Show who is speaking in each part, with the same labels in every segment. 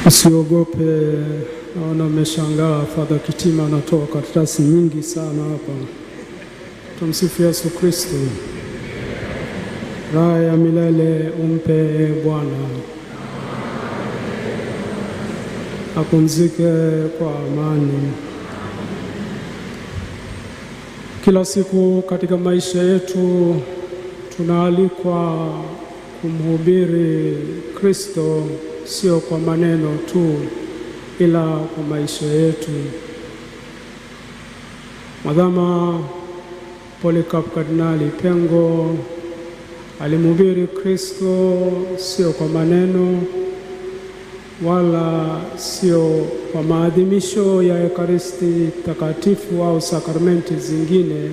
Speaker 1: Usiogope, naona umeshangaa. Father Kitima anatoa karatasi nyingi sana hapa. Tumsifu Yesu Kristo. Raha ya milele umpe Bwana, apumzike kwa amani. Kila siku katika maisha yetu tunaalikwa kumhubiri Kristo, sio kwa maneno tu, ila kwa maisha yetu. Mwadhama Polycarp Kardinali Pengo alimhubiri Kristo sio kwa maneno wala sio kwa maadhimisho ya Ekaristi takatifu au sakramenti zingine,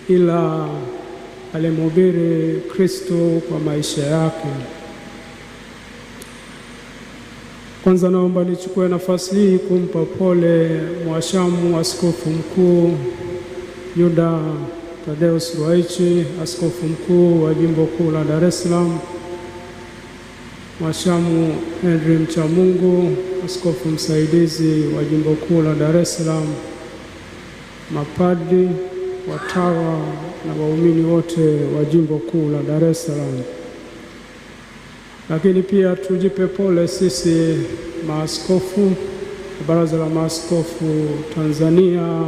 Speaker 1: ila alimhubiri Kristo kwa maisha yake. Kwanza naomba nichukue nafasi hii kumpa pole Mhashamu Askofu Mkuu Yuda Thaddeus Ruwa'ichi, Askofu Mkuu wa Jimbo Kuu la Dar es Salaam, Mhashamu Henry Mchamungu, Askofu Msaidizi wa Jimbo Kuu la Dar es Salaam, mapadri, watawa na waumini wote wa Jimbo Kuu la Dar es Salaam. Lakini pia tujipe pole sisi maaskofu, Baraza la Maaskofu Tanzania,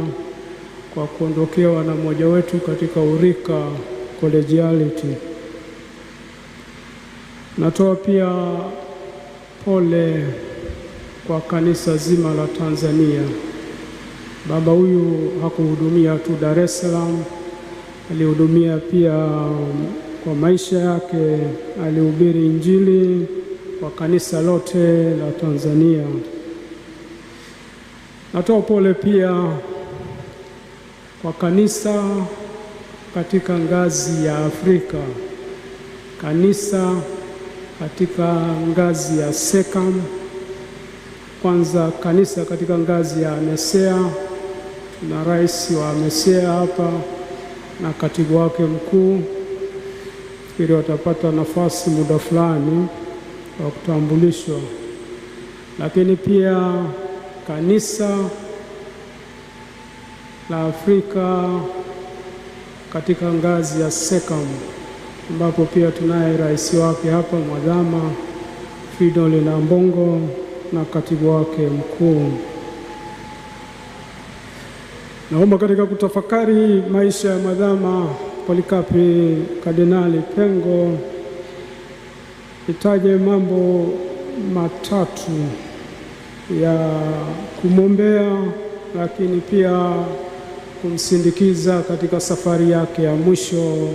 Speaker 1: kwa kuondokewa na mmoja wetu katika urika collegiality. Natoa pia pole kwa kanisa zima la Tanzania. Baba huyu hakuhudumia tu Dar es Salaam, alihudumia pia kwa maisha yake, alihubiri Injili kwa kanisa lote la Tanzania. Natoa pole pia kwa kanisa katika ngazi ya Afrika, kanisa katika ngazi ya SECAM, kwanza kanisa katika ngazi ya MESEA. Tuna rais wa MESEA hapa na katibu wake mkuu, ili watapata nafasi muda fulani wa kutambulishwa. Lakini pia kanisa la Afrika katika ngazi ya SECAM, ambapo pia tunaye rais wake hapa Mwadhama Fridolin Nambongo na katibu wake mkuu. Naomba katika kutafakari maisha ya Mwadhama Polycarp Kardinali Pengo nitaje mambo matatu ya kumwombea, lakini pia kumsindikiza katika safari yake ya mwisho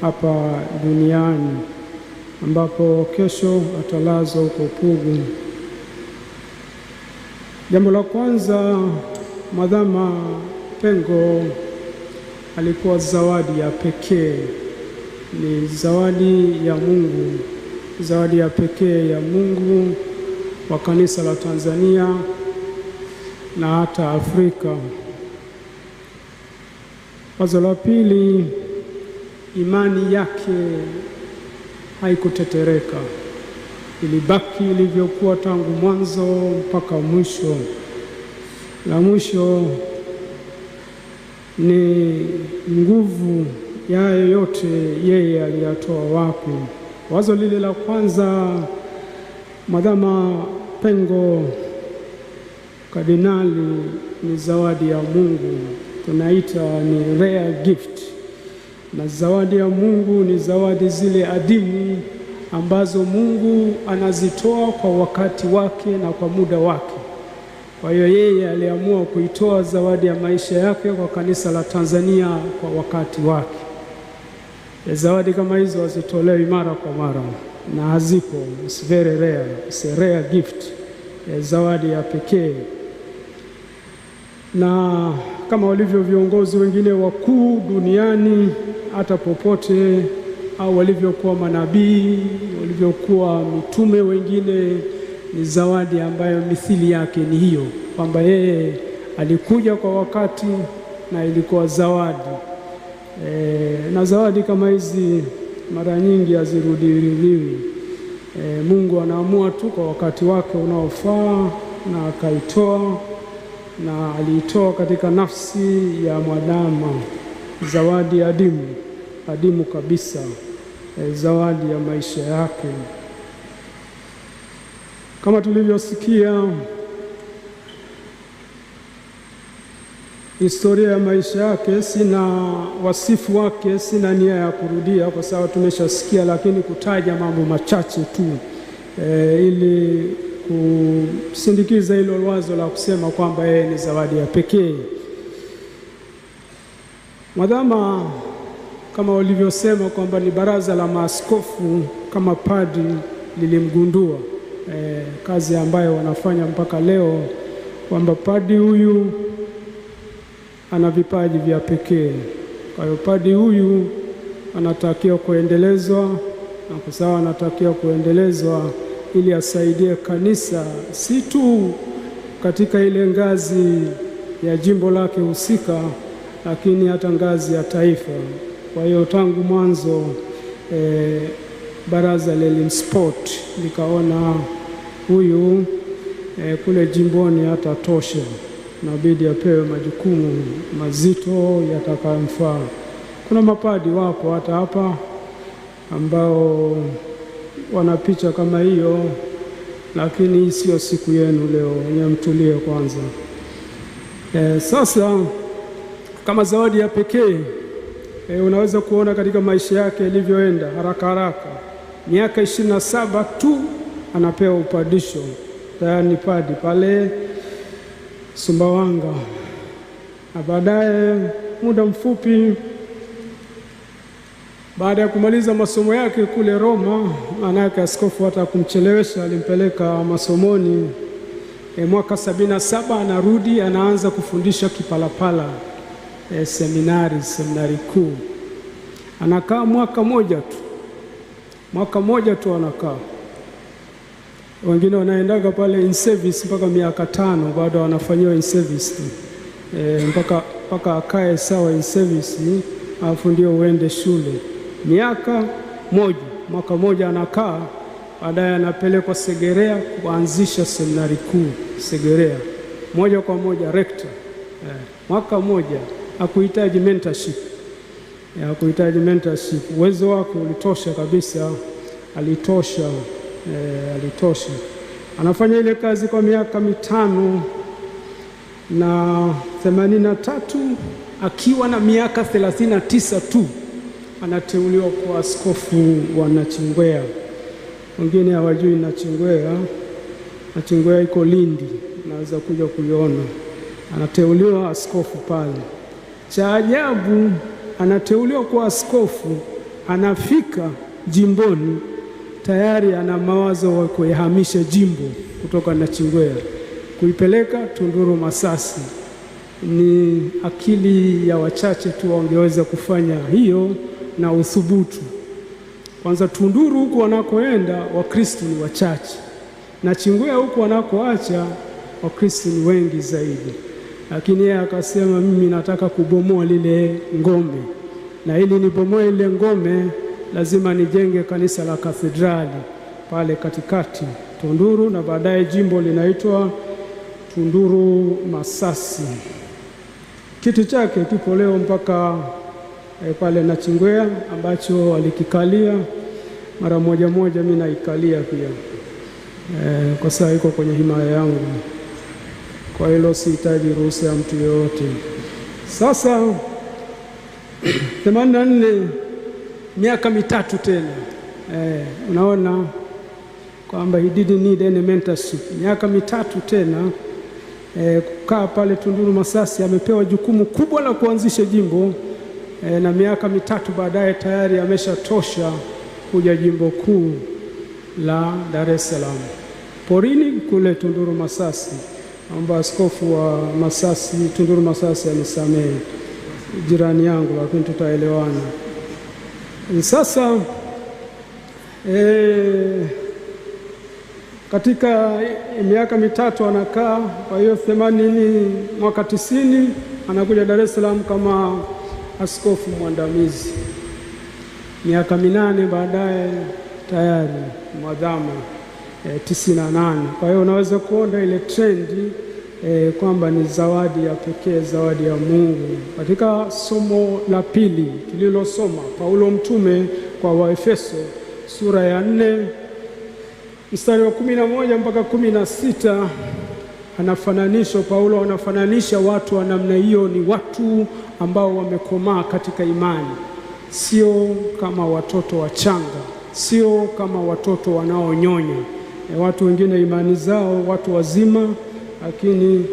Speaker 1: hapa duniani, ambapo kesho atalazwa huko Pugu. Jambo la kwanza, Mwadhama Pengo alikuwa zawadi ya pekee, ni zawadi ya Mungu, zawadi ya pekee ya Mungu wa kanisa la Tanzania na hata Afrika. Wazo la pili, imani yake haikutetereka, ilibaki ilivyokuwa tangu mwanzo mpaka mwisho. La mwisho ni nguvu ya yote yeye aliyatoa wapi. Wazo lile la kwanza, Mwadhama Pengo Kardinali ni zawadi ya Mungu, tunaita ni rare gift. Na zawadi ya Mungu ni zawadi zile adimu ambazo Mungu anazitoa kwa wakati wake na kwa muda wake. Kwa hiyo yeye aliamua kuitoa zawadi ya maisha yake kwa kanisa la Tanzania kwa wakati wake. Zawadi kama hizo hazitolewi mara kwa mara na hazipo, it's very rare, it's a rare gift, zawadi ya pekee. Na kama walivyo viongozi wengine wakuu duniani hata popote, au walivyokuwa manabii, walivyokuwa mitume wengine, ni zawadi ambayo mithili yake ni hiyo, kwamba yeye alikuja kwa wakati na ilikuwa zawadi. Na zawadi kama hizi mara nyingi hazirudiwi. Mungu anaamua tu kwa wakati wake unaofaa, na akaitoa, na aliitoa katika nafsi ya mwanadamu, zawadi adimu kabisa, zawadi ya maisha yake. Kama tulivyosikia historia ya maisha yake, sina wasifu wake, sina nia ya kurudia kwa sababu tumeshasikia, lakini kutaja mambo machache tu ili kusindikiza hilo wazo la kusema kwamba yeye ni zawadi ya pekee. Mwadhama, kama walivyosema kwamba ni baraza la maaskofu kama padri lilimgundua, kazi ambayo wanafanya mpaka leo, kwamba padri huyu ana vipaji vya pekee. Kwa hiyo padri huyu anatakiwa kuendelezwa, na kwa sababu anatakiwa kuendelezwa ili asaidie kanisa, si tu katika ile ngazi ya jimbo lake husika, lakini hata ngazi ya taifa. Kwa hiyo tangu mwanzo baraza lilimspot, likaona huyu kule jimboni hatatosha, inabidi apewe majukumu mazito yatakayomfaa. Kuna mapadi wapo hata hapa ambao wana picha kama hiyo, lakini hii sio siku yenu leo, wenye mtulie kwanza. Sasa kama zawadi ya pekee unaweza kuona katika maisha yake ilivyoenda haraka. Miaka 27 tu anapewa upadisho, tayari ni padi pale Sumbawanga, na baadaye muda mfupi baada ya kumaliza masomo yake kule Roma, manake askofu hata kumchelewesha, alimpeleka masomoni. Mwaka 77 anarudi, anaanza kufundisha Kipalapala seminari kuu. Anakaa mwaka moja tu anakaa. Wengine wanaendaga pale in service mpaka miaka 5, bado wanafanyiwa in service mpaka akae sawa in service, alafu ndio uende shule. Mwaka moja anakaa, baadaye anapelekwa Segerea kuanzisha seminari kuu Segerea, moja kwa moja rector. Mwaka moja, hakuhitaji mentorship, uwezo wake ulitosha kabisa, alitosha. Anafanya ile kazi kwa miaka 5, na 83 akiwa na miaka 39 tu anateuliwa kuwa askofu wa Nachingwea. Wengine hawajui Nachingwea iko Lindi, naweza kuja kuiona. Anateuliwa askofu pale. Cha ajabu, anateuliwa kuwa askofu, anafika jimboni tayari ana mawazo wa kuihamisha jimbo kutoka Nachingwea kuipeleka Tunduru Masasi. Ni akili ya wachache tu wangeweza kufanya hiyo na uthubutu. Kwanza Tunduru huko wanakoenda Wakristo ni wachache, Nachingwea huko wanakoacha Wakristo ni wengi zaidi. Lakini yeye akasema, mimi nataka kubomoa lile ngome, na ili nibomoe ile ngome lazima nijenge kanisa la kathedrali pale katikati Tunduru, na baadaye jimbo linaitwa Tunduru Masasi. Kiti chake kipo leo mpaka pale Nachingwea, ambacho alikikalia mara moja, mimi naikalia pia kwa sababu iko kwenye himaya yangu. Kwa hilo sihitaji ruhusa ya mtu yoyote. Sasa 84, miaka 3 tena. Unaona kwamba he didn't need any mentorship. Miaka 3 tena kukaa pale Tunduru Masasi, amepewa jukumu kubwa la kuanzisha jimbo, na miaka 3 baadaye tayari ameshatosha kuja jimbo kuu la Dar es Salaam. Porini kule Tunduru Masasi, amba askofu wa Masasi, Tunduru Masasi anisamehe, jirani yangu, lakini tutaelewana. Sasa katika miaka 3 anakaa. Kwa hiyo 80, mwaka 90 anakuja Dar es Salaam kama askofu mwandamizi. Miaka 8 baadaye tayari mwadhama 98. Kwa hiyo unaweza kuona ile trendi kwamba ni zawadi ya pekee, zawadi ya Mungu. Katika somo la pili tulilosoma, Paulo mtume kwa Waefeso sura ya 4 mstari wa 11 mpaka 16, Paulo anafananisha watu wa namna hiyo ni watu ambao wamekomaa katika imani, sio kama watoto wachanga, sio kama watoto wanaonyonya. Watu wengine imani zao watu wazima, lakini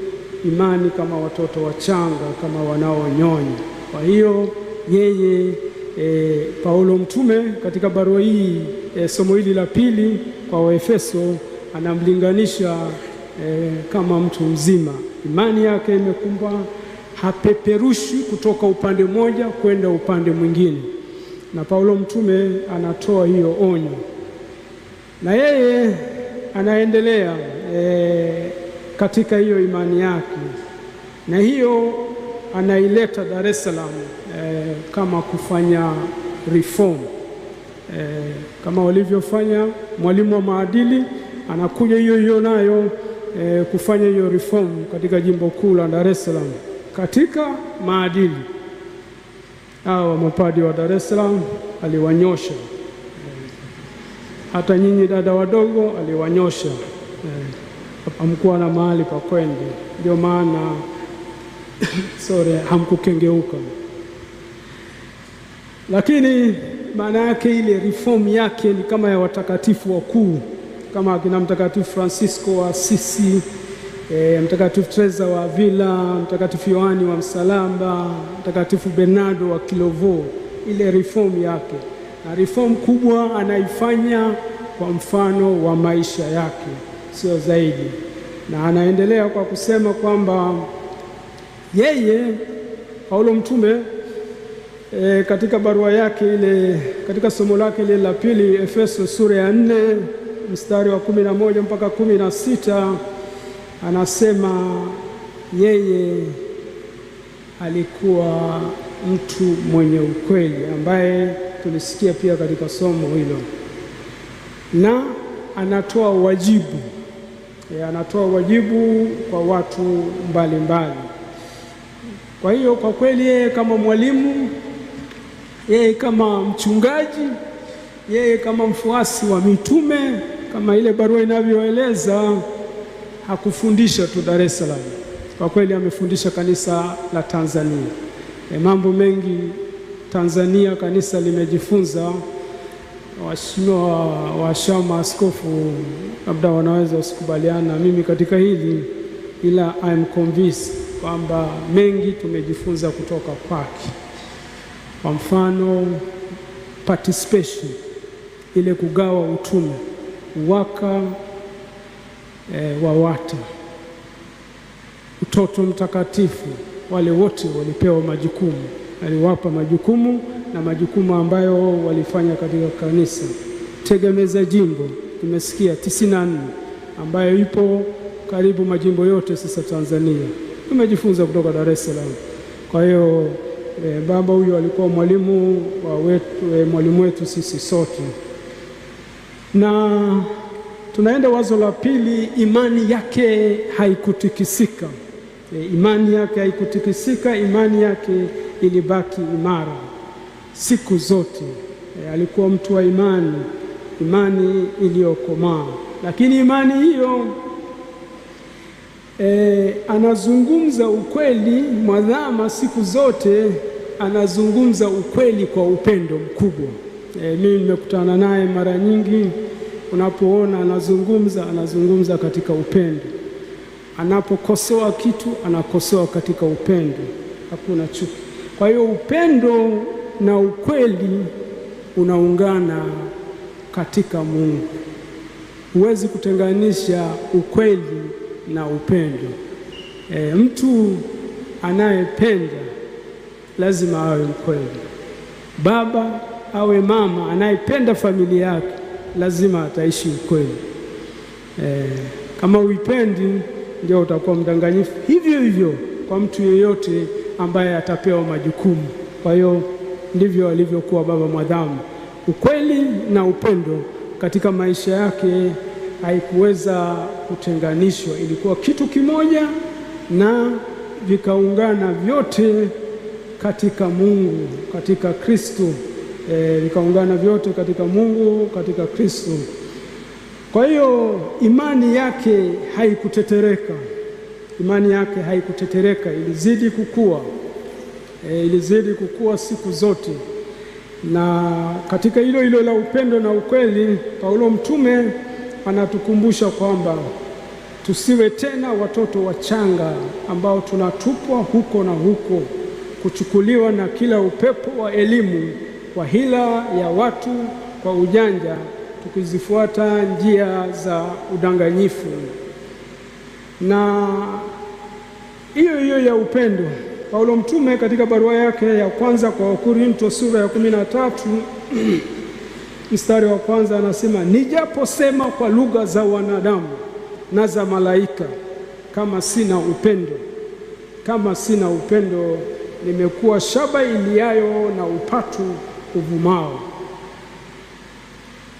Speaker 1: imani kama watoto wachanga, kama wanaonyonya. Kwa hiyo yeye Paulo mtume katika barua hii somo hili la pili kwa Waefeso anamlinganisha kama mtu mzima. Imani yake imekumba, hapeperushi kutoka upande mmoja kwenda upande mwingine, na Paulo mtume anatoa hiyo onyo, na yeye anaendelea katika hiyo imani yake, na hiyo anaileta Dar es Salaam kama kufanya reform kama walivyofanya mwalimu wa maadili, anakuja hiyo nayo kufanya hiyo reform katika jimbo kuu la Dar es Salaam katika maadili. Hao mapadi wa Dar es Salaam aliwanyosha, hata nyinyi dada wadogo aliwanyosha, hamkuwa na mahali pa kwenda, ndio maana hamkukengeuka. Lakini maana yake ile reform yake ni kama ya watakatifu wakuu, kama akina Mtakatifu Francisco wa Assisi, Mtakatifu Teresa wa Avila, Mtakatifu Yohani wa Msalaba, Mtakatifu Bernardo wa Clairvaux. Ile reform yake, na reform kubwa anaifanya kwa mfano wa maisha yake, sio zaidi. Na anaendelea kwa kusema kwamba yeye Paulo mtume katika barua yake ile, katika somo lake ile la pili Efeso sura ya 4 mstari wa 11 mpaka 16, anasema yeye alikuwa mtu mwenye ukweli, ambaye tulisikia pia katika somo hilo, na anatoa wajibu kwa watu mbalimbali. Kwa hiyo kwa kweli yeye kama mwalimu, yeye kama mchungaji, yeye kama mfuasi wa mitume, kama ile barua inavyoeleza, hakufundisha tu Dar es Salaam. Kwa kweli amefundisha kanisa la Tanzania. Mambo mengi Tanzania kanisa limejifunza. Waheshimiwa washama askofu labda wanaweza usikubaliana na mimi katika hili, ila I am convinced kwamba mengi tumejifunza kutoka kwake. Kwa mfano participation, ile kugawa utume, uwaka wa WATA, utoto mtakatifu, wale wote walipewa majukumu, aliwapa majukumu na majukumu ambayo walifanya katika kanisa. Tegemeza jimbo tumesikia 94 ambayo ipo karibu majimbo yote sasa Tanzania, tumejifunza kutoka Dar es Salaam. Kwa hiyo baba huyu alikuwa mwalimu wetu sisi sote. Na tunaenda wazo la pili, imani yake haikutikisika. Imani yake haikutikisika, imani yake ilibaki imara siku zote. Alikuwa mtu wa imani iliyokomaa. Lakini imani hiyo anazungumza ukweli mwadhama siku zote, anazungumza ukweli kwa upendo mkubwa. Mimi nimekutana naye mara nyingi, unapoona anazungumza katika upendo. Anapokosoa kitu anakosoa katika upendo, hakuna chuki. Kwa hiyo upendo na ukweli unaungana katika Mungu. Huwezi kutenganisha ukweli na upendo. Mtu anayependa lazima awe mkweli. Baba awe mama anayependa familia yake lazima ataishi ukweli. Kama uipendi ndio utakuwa mdanganyifu. Hivyo kwa mtu yeyote ambaye atapewa majukumu. Kwa hiyo ndivyo alivyokuwa baba mwadhamu. Ukweli na upendo katika maisha yake haikuweza kutenganishwa, ilikuwa kitu kimoja na vikaungana vyote katika Mungu, katika Kristo. Vikaungana vyote katika Mungu, katika Kristo. Kwa hiyo imani yake haikutetereka, imani yake haikutetereka, ilizidi kukua, ilizidi kukua siku zote. Na katika hilo la upendo na ukweli, Paulo mtume anatukumbusha kwamba tusiwe tena watoto wachanga ambao tunatupwa huko na huko, kuchukuliwa na kila upepo wa elimu, kwa hila ya watu, kwa ujanja, tukizifuata njia za udanganyifu. Na hiyo ya upendo, Paulo mtume katika barua yake ya kwanza kwa Wakorintho sura ya 13 mstari wa kwanza anasema, nijaposema kwa lugha za wanadamu na za malaika, kama sina upendo, nimekuwa shaba iliayo na upatu uvumao.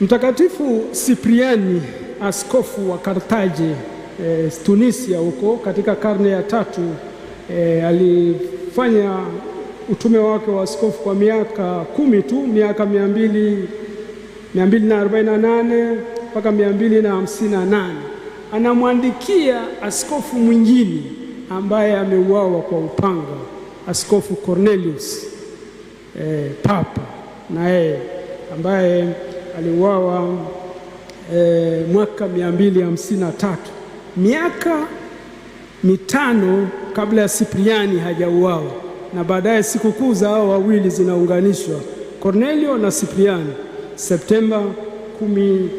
Speaker 1: Mtakatifu Sipriani, askofu wa Karthaje, Tunisia huko katika karne ya 3, alifanya utume wake wa askofu kwa miaka 10 tu, miaka 248 mpaka 258. Anamwandikia askofu mwingine ambaye ameuawa kwa upanga, Askofu Cornelius, papa naye ambaye aliuawa mwaka 253, miaka 5 kabla ya Sipriani hajauawa. Na baadaye sikukuu za hao wawili zinaunganishwa, Cornelio na Sipriani, Septemba 14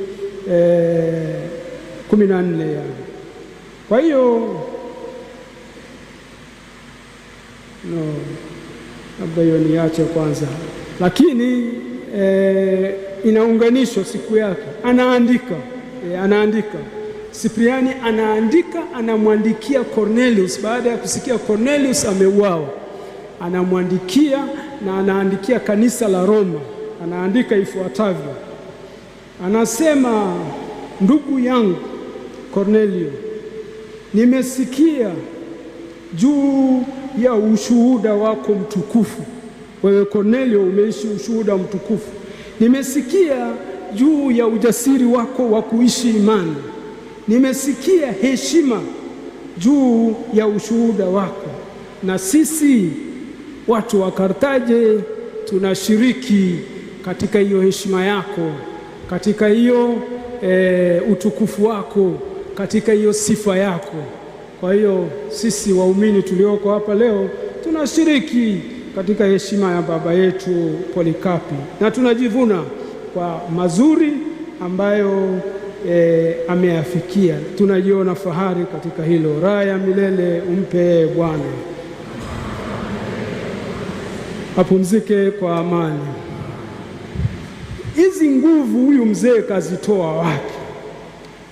Speaker 1: yani. Kwa hiyo labda hiyo niache kwanza, lakini inaunganishwa siku yake. Anaandika Sipriani, anamwandikia Cornelius baada ya kusikia Cornelius ameuawa, anamwandikia na anaandikia kanisa la Roma. Anaandika ifuatavyo, anasema, ndugu yangu Cornelio, nimesikia juu ya ushuhuda wako mtukufu. Wewe Cornelio umeishi ushuhuda mtukufu. Nimesikia juu ya ujasiri wako wa kuishi imani. Nimesikia heshima juu ya ushuhuda wako, na sisi watu wa Karthaje tunashiriki katika hiyo heshima yako, katika hiyo utukufu wako, katika hiyo sifa yako. Kwa hiyo sisi waumini tulioko hapa leo tunashiriki katika heshima ya baba yetu Polikapi, na tunajivuna kwa mazuri ambayo ameyafikia. Tunajiona fahari katika hilo. Raha ya milele umpe Bwana, apumzike kwa amani. Hizi nguvu huyu mzee kazitoa wapi?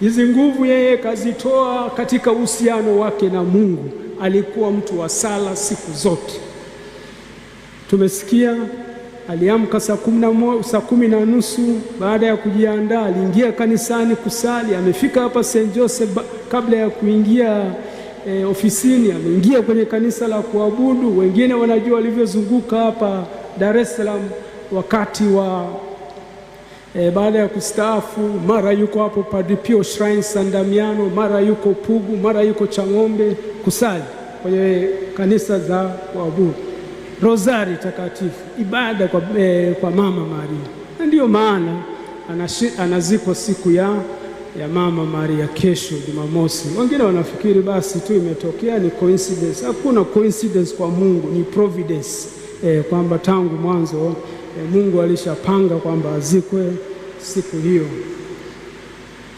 Speaker 1: Hizi nguvu yeye kazitoa katika uhusiano wake na Mungu. Alikuwa mtu wa sala siku zote. Tumesikia aliamka saa 10:30. Baada ya kujiandaa aliingia kanisani kusali. Amefika hapa St. Joseph kabla ya kuingia ofisini, ameingia kwenye kanisa la kuabudu. Wengine wanajua walivyozunguka hapa Dar es Salaam wakati wa baada ya kustaafu. Mara yuko hapo Padre Pio Shrine San Damiano, mara yuko Pugu, mara yuko Chang'ombe kusali kwenye kanisa za kuabudu, Rozari takatifu, ibada kwa Mama Maria. Na ndiyo maana anazikwa siku ya Mama Maria kesho Jumamosi. Wengine wanafikiri basi tu imetokea, ni coincidence. Hakuna coincidence kwa Mungu, ni providence, kwamba tangu mwanzo Mungu alishapanga kwamba azikwe siku hiyo.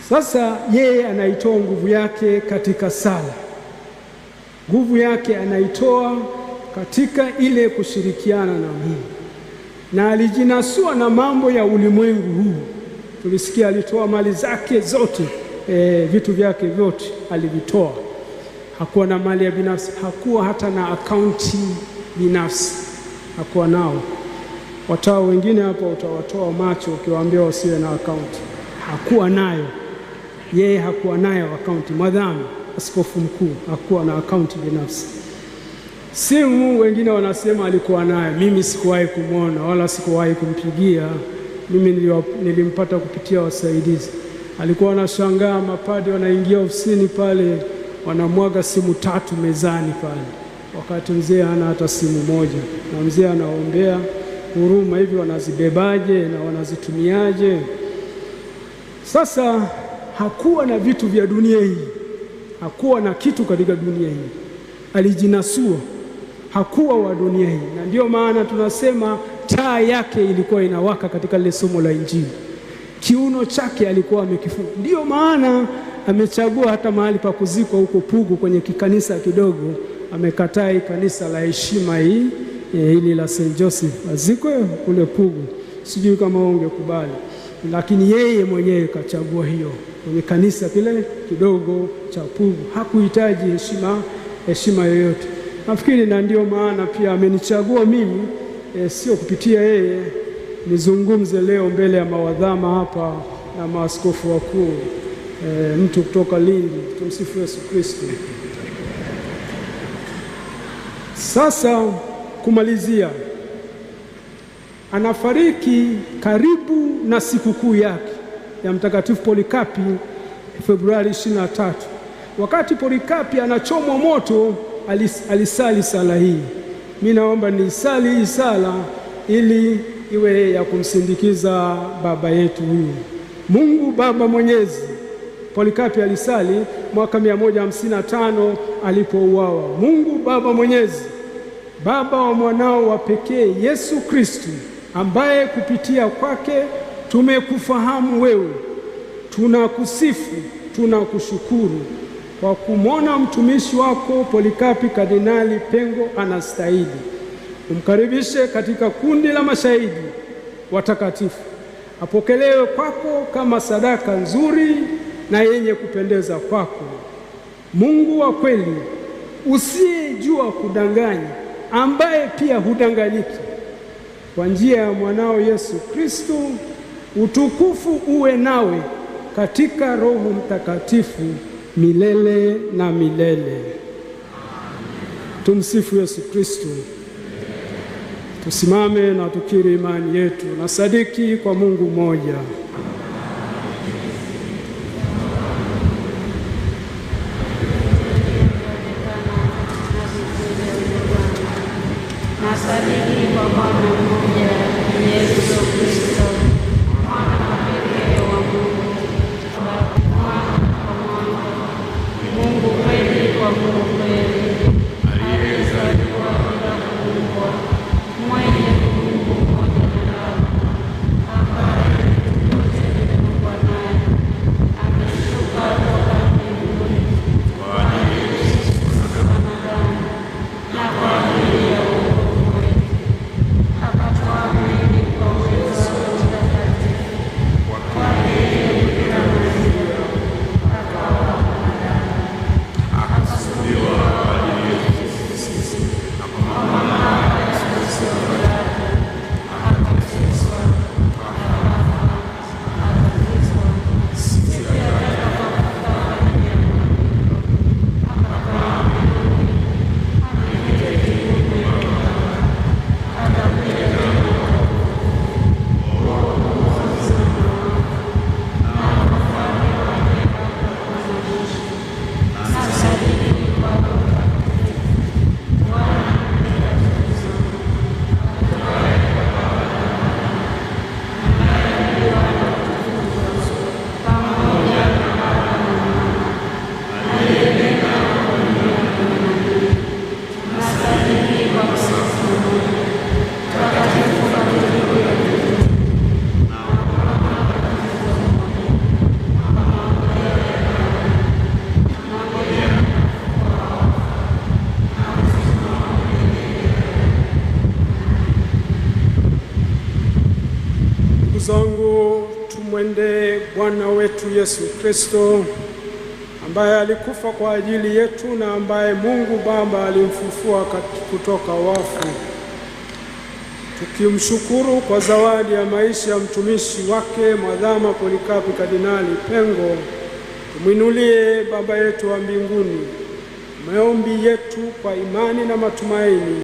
Speaker 1: Sasa yeye anaitoa nguvu yake katika sala. Nguvu yake anaitoa katika ile kushirikiana na Mungu, na alijinasua na mambo ya ulimwengu huu. Tulisikia alitoa mali zake zote, vitu vyake vyote alivitoa. Hakuwa na mali ya binafsi, hakuwa hata na akaunti binafsi, hakuwa nao. Watawa wengine hapo utawatoa macho ukiwaambia wasiwe na akaunti. hakuwa nayo. Yeye hakuwa nayo akaunti. Mwadhamu askofu mkuu hakuwa na akaunti binafsi. Simu wengine wanasema alikuwa nayo. Mimi sikuwahi kumwona wala sikuwahi kumpigia. Mimi nilimpata kupitia wasaidizi. Alikuwa anashangaa mapadi wanaingia ofisini pale wanamwaga simu 3 mezani pale, wakati mzee hana hata simu moja, na mzee anaombea huruma, hivi wanazibebaje na wanazitumiaje? Sasa hakuwa na vitu vya dunia hii, hakuwa na kitu katika dunia hii, alijinasua, hakuwa wa dunia hii. Na ndio maana tunasema taa yake ilikuwa inawaka katika lile somo la Injili. Kiuno chake alikuwa amekifunga. Ndio maana amechagua hata mahali pa kuzikwa huko Pugu kwenye kikanisa kidogo, amekataa kanisa la heshima hili la St. Joseph, azikwe kule Pugu. Sijui kama ungekubali, lakini yeye mwenyewe kachagua hiyo kwenye kanisa kile kidogo cha Pugu. Hakuhitaji heshima yoyote. Nafikiri na ndio maana pia amenichagua mimi, sio kupitia yeye, nizungumze leo mbele ya mawadhama hapa na maaskofu wakuu, mtu kutoka Lindi. Tumsifu Yesu Kristo. Sasa kumalizia, anafariki karibu na sikukuu yake ya Mtakatifu Polikapi Februari 23. Wakati Polikapi anachomwa moto, alisali sala hii. Mimi naomba nisali hii sala ili iwe ya kumsindikiza baba yetu huyu. Mungu Baba Mwenyezi. Polikapi alisali mwaka 155 alipouawa. Mungu Baba Mwenyezi, Baba wa mwanao wa pekee Yesu Kristo, ambaye kupitia kwake tumekufahamu wewe, tunakusifu, tunakushukuru kwa kumwona mtumishi wako Polikapi Kardinali Pengo anastahili. Umkaribishe katika kundi la mashahidi watakatifu, apokelewe kwako kama sadaka nzuri na yenye kupendeza kwako. Mungu wa kweli, usiyejua kudanganya, ambaye pia hudanganyiki, kwa njia ya mwanao Yesu Kristo, utukufu uwe nawe katika Roho Mtakatifu milele na milele. Tumsifu Yesu Kristo. Tusimame na tukiri imani yetu na sadiki kwa Mungu mmoja. zangu, tumwende Bwana wetu Yesu Kristo, ambaye alikufa kwa ajili yetu na ambaye Mungu Baba alimfufua kutoka wafu. tukimshukuru kwa zawadi ya maisha ya mtumishi wake Mwadhama Polikapu Kardinali Pengo, tumwinulie Baba yetu wa mbinguni maombi yetu kwa imani na matumaini